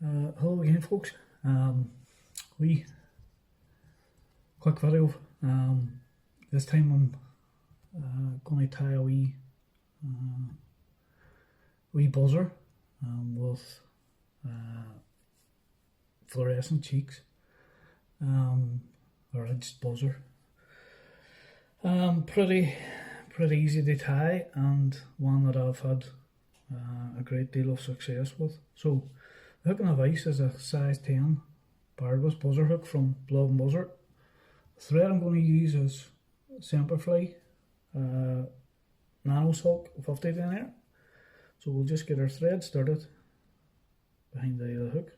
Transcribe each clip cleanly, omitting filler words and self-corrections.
Hello again, folks. We quick video. This time I'm going to tie a wee buzzer with fluorescent cheeks, a ridged buzzer. Pretty easy to tie, and one that I've had a great deal of success with. So the hook and device is a size 10 barbless buzzer hook from Blob & Buzzer. The thread I'm going to use is Semperfli Nano Silk 50 denier. So we'll just get our thread started behind the eye of the hook,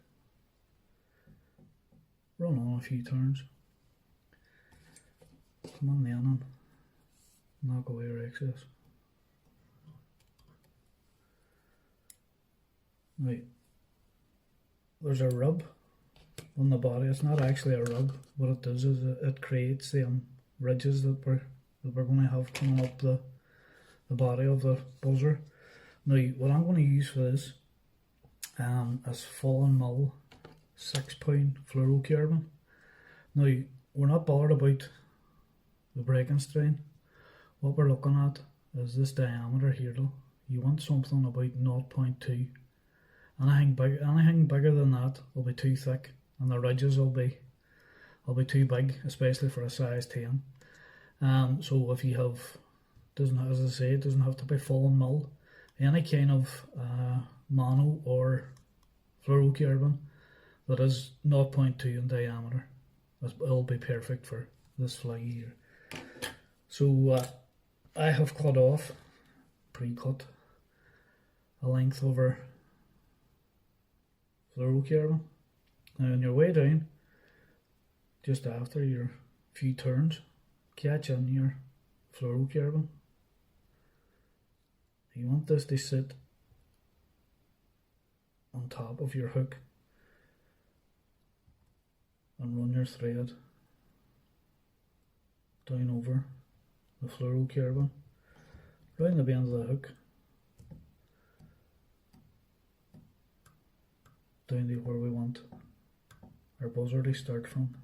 run on a few turns, come on the end and knock away our excess. Right, there's a rub on the body. It's not actually a rub. What it does is it creates the ridges that we're going to have coming up the body of the buzzer. Now, what I'm going to use for this is Fallen Mill 6-pound fluorocarbon. Now, we're not bothered about the breaking strain. What we're looking at is this diameter here though. You want something about 0.2. Anything bigger than that will be too thick, and the ridges will be too big, especially for a size 10. So if you have, as I say, it doesn't have to be Fallen Mill. Any kind of mono or fluorocarbon that is 0.2 in diameter, it'll be perfect for this flag here. So I have cut off, pre-cut, a length over fluorocarbon. Now on your way down, just after your few turns, catch in your fluorocarbon. You want this to sit on top of your hook and run your thread down over the fluorocarbon, round the bend of the hook, down to where we want our buzzer to start from.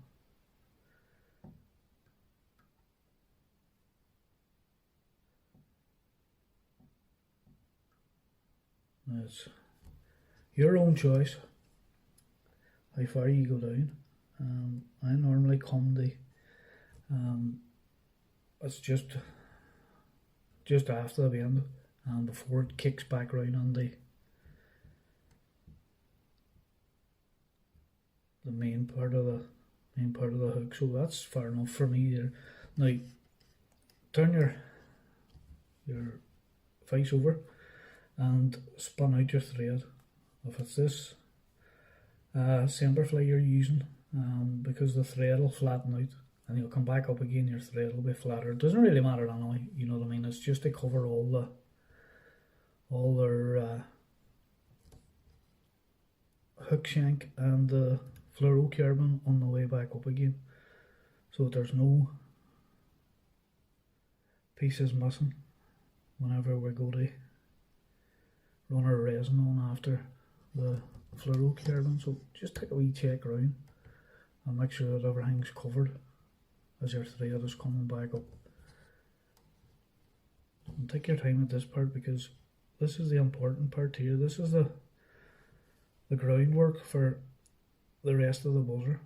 Now it's your own choice how far you go down. I normally come to it's just after the bend and before it kicks back round on the main part of the hook. So that's far enough for me there. Now turn your face over and spun out your thread. If it's this Semperfli you're using, because the thread will flatten out and you'll come back up again, your thread will be flatter. It doesn't really matter anyway, you know what I mean. It's just to cover all their hook shank and the fluorocarbon on the way back up again, so there's no pieces missing whenever we go to run our resin on after the fluorocarbon. So just take a wee check around and make sure that everything's covered as your thread is coming back up. And take your time at this part, because this is the important part here. This is the groundwork for the rest of the buzzer.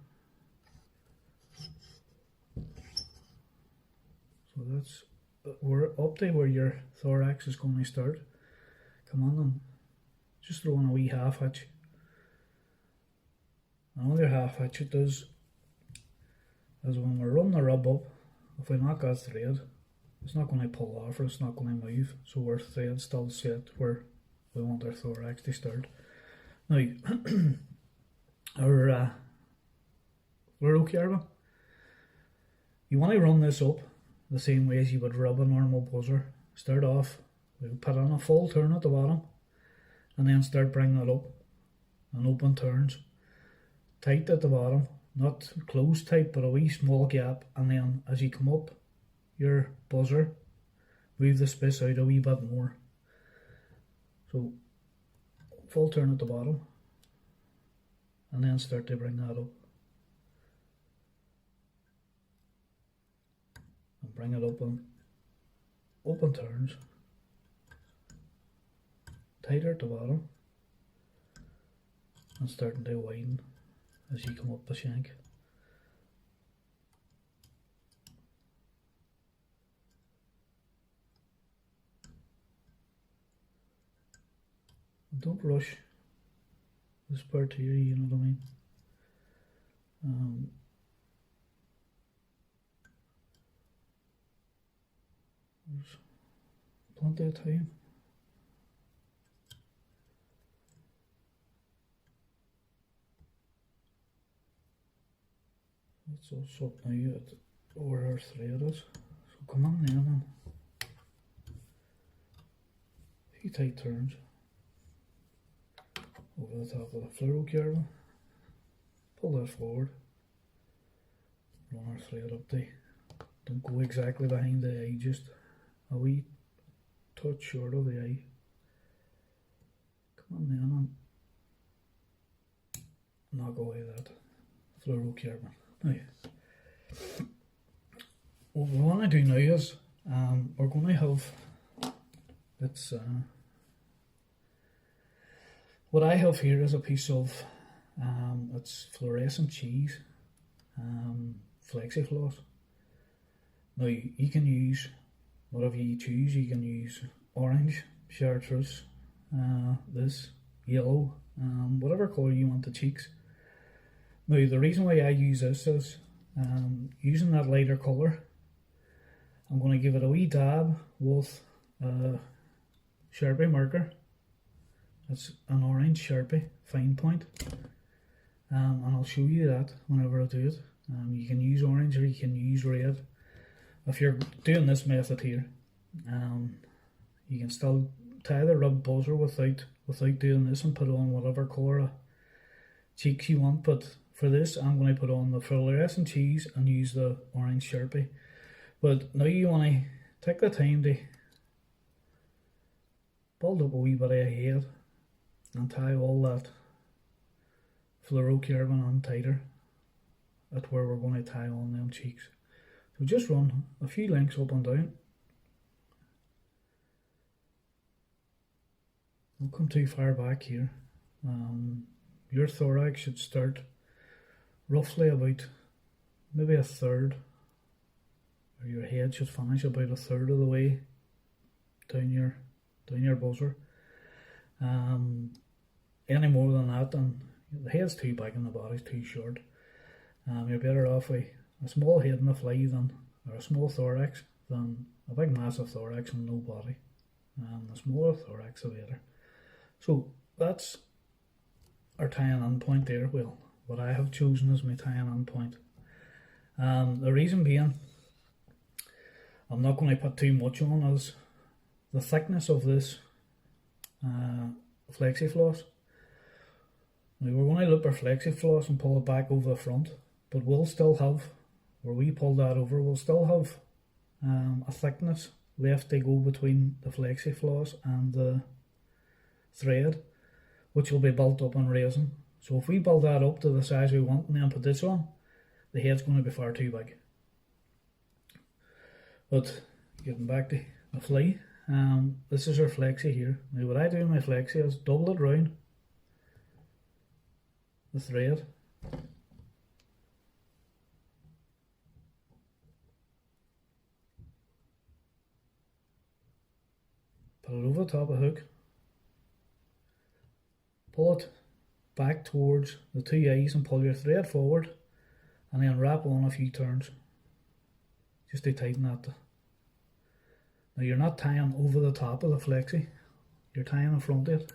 So that's, we're up to where your thorax is going to start. Come on and just throw in a wee half hitch. And all your half hitch it does is when we're running the rub up, if we knock that thread, it's not going to pull off or it's not going to move, so our thread's still set where we want our thorax to start. Now our fluorocarbon, you want to run this up the same way as you would rub a normal buzzer. Start off, we put on a full turn at the bottom and then start bringing it up and open turns. Tight at the bottom, not close tight, but a wee small gap, and then as you come up your buzzer, move the space out a wee bit more. So full turn at the bottom, and then start to bring that up. And bring it up on open turns, tighter at the bottom, and starting to widen as you come up the shank. Don't rush this part here, you know what I mean? There's plenty of time. Let's also up now at where our thread is. So come on then. A few tight turns over the top of the fluorocarbon. Pull that forward. Run our thread up there. Don't go exactly behind the eye, just a wee touch short of the eye. Come on then and knock away that fluorocarbon. Now, what we want to do now is we're going to have what I have here is a piece of it's fluorescent cheese, flexifloss. Now you can use whatever you choose. You can use orange, chartreuse, this, yellow, whatever colour you want the cheeks. Now the reason why I use this is using that lighter colour, I'm going to give it a wee dab with a Sharpie marker. It's an orange Sharpie fine point, and I'll show you that whenever I do it. You can use orange or you can use red. If you're doing this method here, you can still tie the rub buzzer without doing this and put on whatever colour of cheeks you want. But for this, I'm going to put on the fluorescent cheese and use the orange Sharpie. But now you want to take the time to build up a wee bit of a head and tie all that fluorocarbon on tighter at where we're going to tie on them cheeks. So just run a few lengths up and down. Don't come too far back here. Your thorax should start roughly about maybe a third, or your head should finish about a third of the way down your buzzer. Any more than that, and the head's too big and the body's too short. You're better off with a small head and a fly or a small thorax than a big massive thorax and no body. The smaller thorax the better. So that's our tying in point there. Well, what I have chosen as my tying in point. The reason being, I'm not going to put too much on, is the thickness of this flexifloss. Now we're going to loop our flexifloss and pull it back over the front, but we'll still have, where we pull that over, we'll still have a thickness left to go between the flexifloss and the thread, which will be built up on resin. So if we build that up to the size we want and then put this on, the head's going to be far too big. But getting back to the fly, this is our flexi here. Now what I do in my flexi is double it round the thread, put it over the top of the hook, pull it back towards the two eyes and pull your thread forward, and then wrap on a few turns just to tighten that. Now you're not tying over the top of the flexi, you're tying in front of it.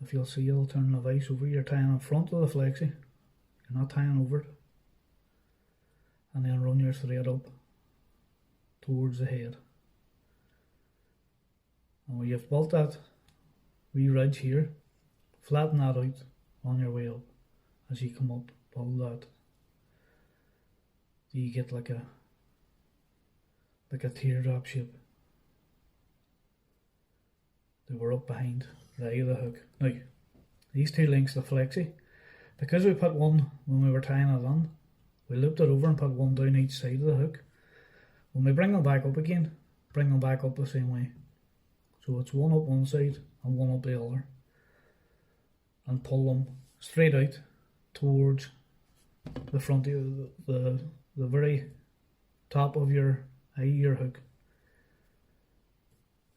If you'll see, I'll turn the vise over, you're tying in front of the flexi, you're not tying over it. And then run your thread up towards the head. And when you've built that wee ridge here, flatten that out on your way up. As you come up, pull that. So you get like a teardrop shape. They were up behind the eye of the hook. Now, these 2 lengths of flexi. Because we put one when we were tying it on, we looped it over and put one down each side of the hook. When we bring them back up again, bring them back up the same way. So it's one up one side and one up the other. And pull them straight out towards the front of the very top of your hook.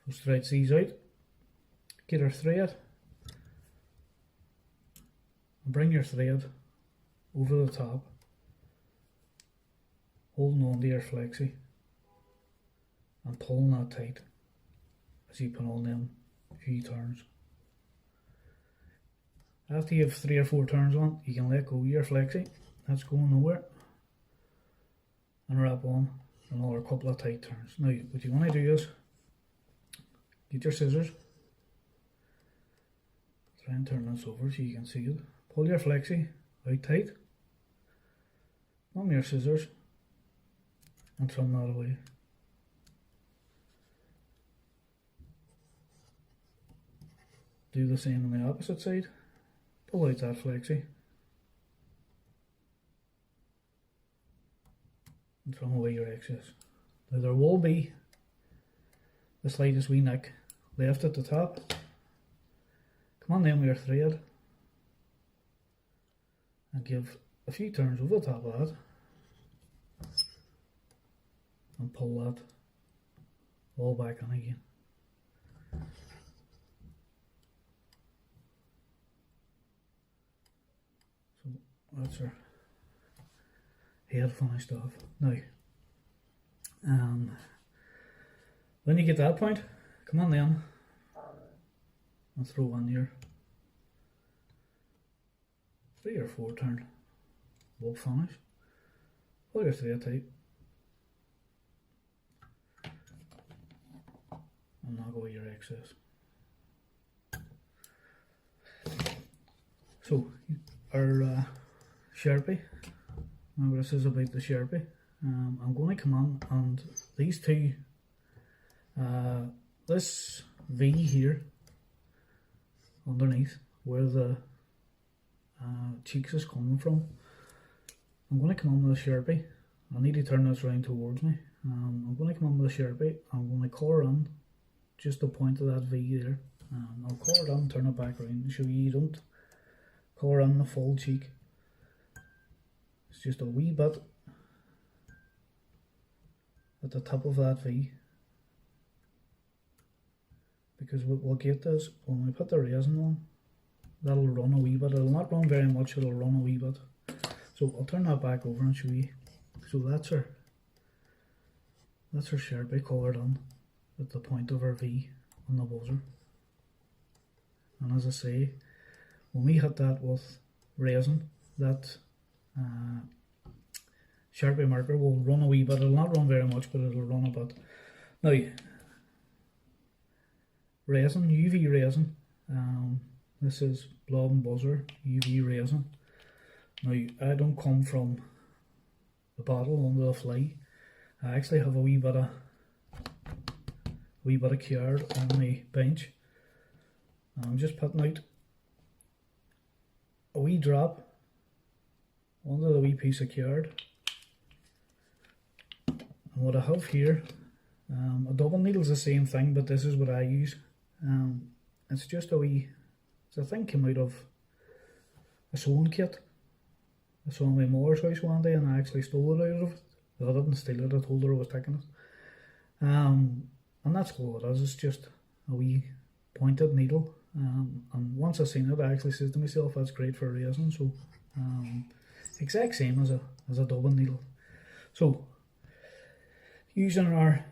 So stretch these out, get our thread, and bring your thread over the top, holding on to your flexi and pulling that tight as you put on them few turns. After you have 3 or 4 turns on, you can let go of your flexi. That's going nowhere. And wrap on another couple of tight turns. Now, what you want to do is get your scissors. Try and turn this over so you can see it. Pull your flexi out tight. Grab your scissors and trim that away. Do the same on the opposite side. Pull out that flexi and trim away your excess. Now there will be the slightest wee nick left at the top. Come on then with your thread and give a few turns over the top of that and pull that all back on again. That's our head finished off. Now, when you get that point, come on then and throw on your 3 or 4 turn bolt finish. Pull your thread tight and knock away your excess. So, our Sharpie. Remember, this is about the Sharpie. I'm going to come on and these 2, this V here underneath where the cheeks is coming from, I'm going to come on with a Sharpie. I need to turn this around towards me. I'm going to come on with a Sharpie. I'm going to colour in just the point of that V there. I'll colour it in, turn it back around and show you don't colour in the full cheek. It's just a wee bit at the top of that V, because what we'll get is when we put the resin on, that'll run a wee bit. It'll not run very much, it'll run a wee bit. So I'll turn that back over and show you. So that's our Sharpie coloured on at the point of our V on the buzzer. And as I say, when we hit that with resin, that Sharpie marker will run a wee bit. It'll not run very much, but it'll run a bit. Now, resin, UV resin. This is Blob and Buzzer UV resin. Now, I don't come from the bottle under the fly. I actually have a wee bit of card on the bench. I'm just putting out a wee drop onto the wee piece of card. And what I have here, a double needle is the same thing, but this is what I use. It's just a wee, it's a thing came out of a sewing kit. I saw my mother's house one day and I actually stole it out of it. Well, I didn't steal it, I told her I was taking it. And that's all it is, it's just a wee pointed needle. And once I seen it, I actually said to myself, that's great for resin. So exact same as a double needle. So using our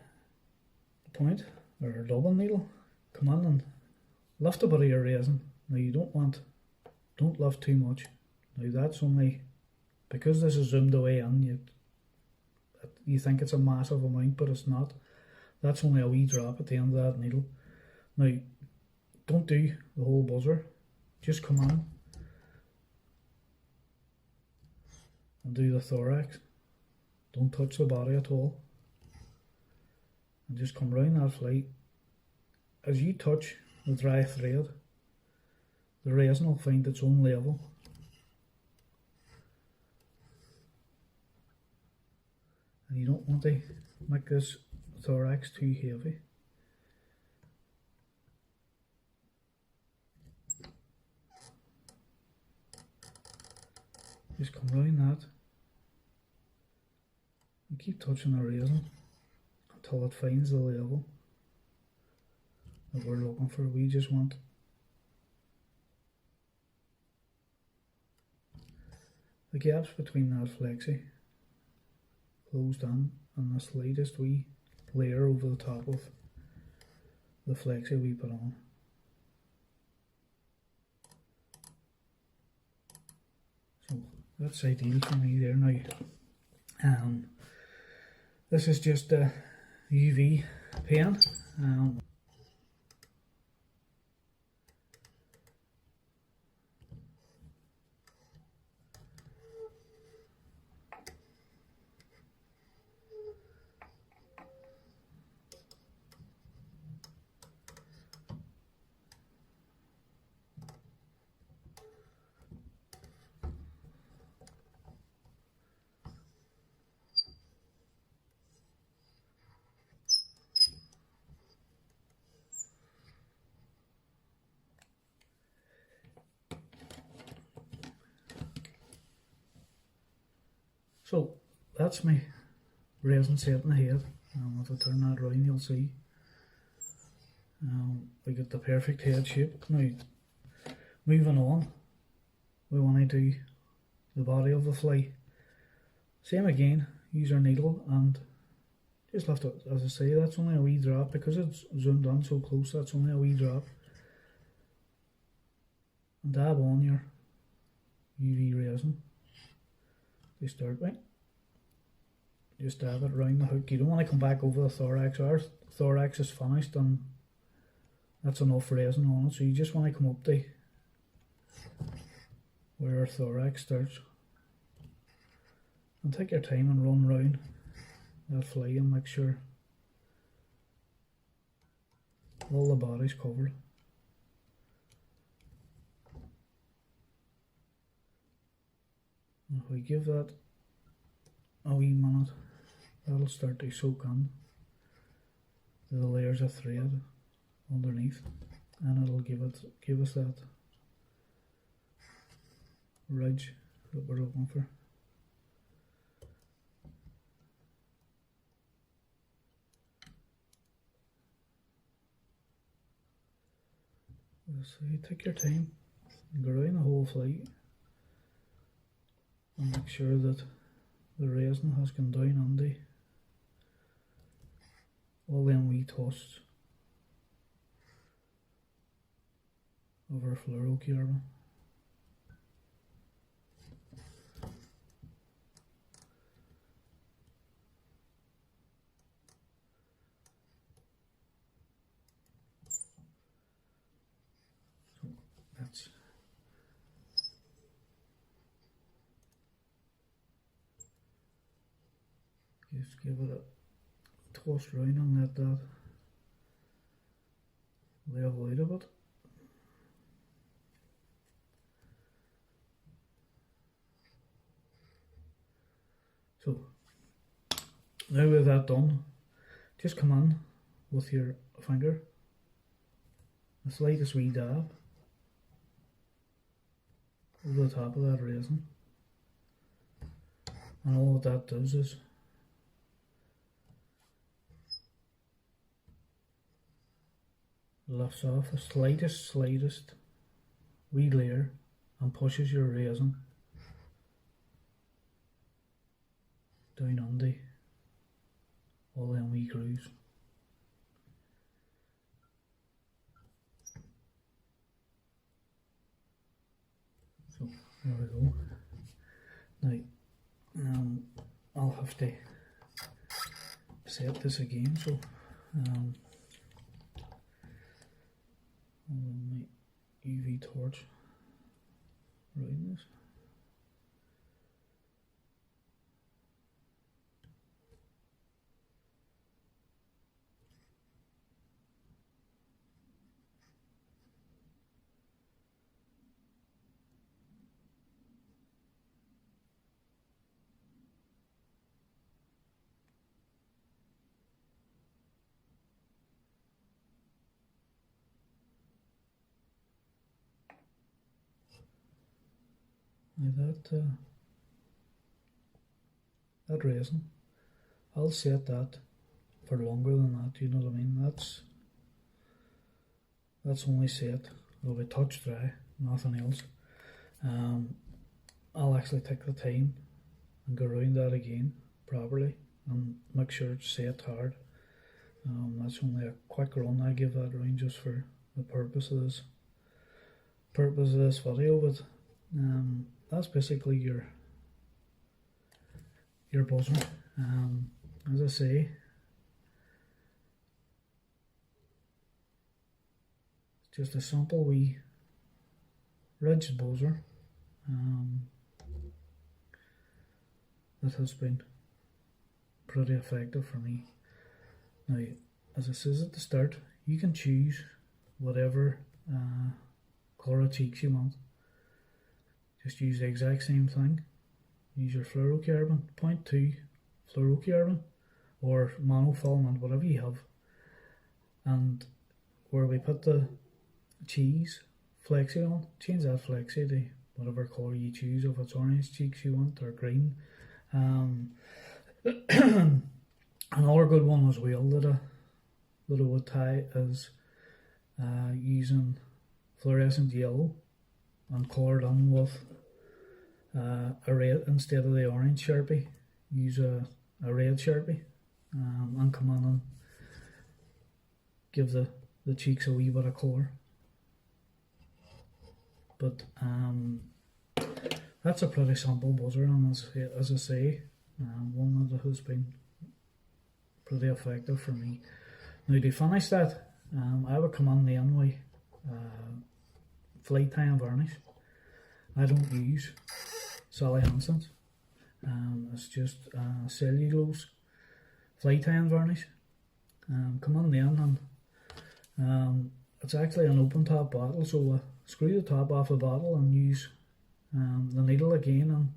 point or our double needle, come on and lift a bit of your resin. Now you don't lift too much. Now that's only, because this is zoomed away in, you think it's a massive amount, but it's not. That's only a wee drop at the end of that needle. Now don't do the whole buzzer, just come on and do the thorax. Don't touch the body at all, and just come round that flight. As you touch the dry thread, the resin will find its own level. And you don't want to make this thorax too heavy. Just come around that and keep touching the resin until it finds the level that we're looking for. We just want the gaps between that flexi closed in and the slightest wee layer over the top of the flexi we put on. So that's ideal for me there now. This is just a UV pen. So that's my resin set in the head. If I turn that around, you'll see we get the perfect head shape. Now, moving on, we want to do the body of the fly. Same again, use our needle and just lift it. As I say, that's only a wee drop because it's zoomed in so close. That's only a wee drop. And dab on your UV resin. To start with, just dab it around the hook. You don't want to come back over the thorax. Our thorax is finished and that's enough resin on it, so you just want to come up to where our thorax starts and take your time and run round that fly and make sure all the body's covered. If we give that a wee minute, that'll start to soak in to the layers of thread underneath, and it'll give us that ridge that we're looking for. So you take your time and go around the whole fly and make sure that the resin has gone down under all them wee toasts of our fluorocarbon. So that's just give it a toss round and let that level out a bit. So now with that done, just come in with your finger, the slightest wee dab over the top of that resin, and all that does is lifts off the slightest wee layer and pushes your resin down under all them wee grooves. So there we go. Now I'll have to set this again, so I'll run my UV torch around this. Now that resin, I'll set that for longer than that, you know what I mean? That's only set, it'll be touch dry, nothing else. I'll actually take the time and go around that again properly and make sure it's set hard. That's only a quick run I give that round just for the purpose of this video, but that's basically your buzzer. As I say, it's just a simple wee ridged buzzer that has been pretty effective for me. Now, as it says at the start, you can choose whatever colour of cheeks you want. Just use the exact same thing. Use your fluorocarbon, 0.2 fluorocarbon or monofilament, whatever you have. And where we put the cheese flexi on, change that flexi to whatever colour you choose, if it's orange cheeks you want or green. Another good one as well that I would tie is using fluorescent yellow and coloured in with a red instead of the orange Sharpie. Use a red Sharpie and come in and give the cheeks a wee bit of colour. But that's a pretty simple buzzer, and as I say, one that has been pretty effective for me. Now to finish that, I would come in then with fly tie and varnish. I don't use Sally Hansen's. It's just cellulose fly tie and varnish. Come in then, and it's actually an open top bottle, so screw the top off the bottle and use the needle again, and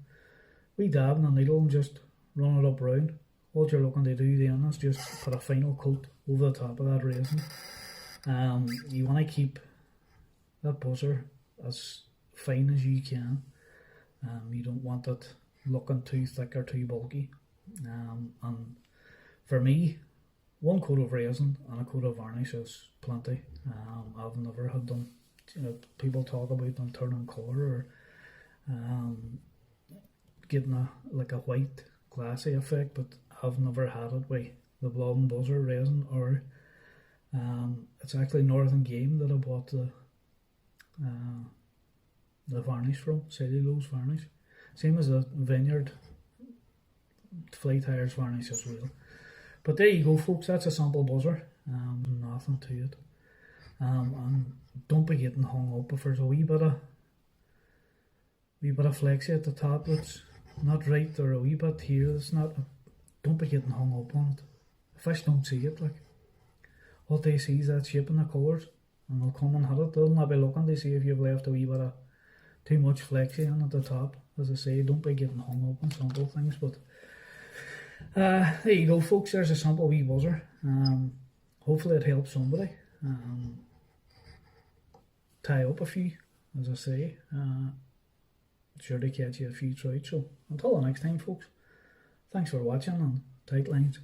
we dab in the needle and just run it up round. What you're looking to do then is just put a final coat over the top of that resin. You want to keep that buzzer as fine as you can. You don't want it looking too thick or too bulky. And for me, one coat of resin and a coat of varnish is plenty. I've never had them, people talk about them turning colour or getting like a white glassy effect, but I've never had it with the Blob and Buzzer resin, or it's actually Northern Game that I bought the varnish from, cellulose varnish. Same as the Vineyard Fly Tires varnish as well. But there you go, folks, that's a simple buzzer, nothing to it. And don't be getting hung up if there's a wee bit of flexi at the top that's not right, or a wee bit here that's not. Don't be getting hung up on it. The fish don't see it, like. What they see is that shape and the colours, and they'll come and hit it. They'll not be looking to see if you've left a wee bit of too much flexi on at the top. As I say, don't be getting hung up on simple things. But there you go, folks, there's a simple wee buzzer. Hopefully it helps somebody. Tie up a few, as I say. Sure to catch you a few trout. So until the next time, folks, thanks for watching, and tight lines.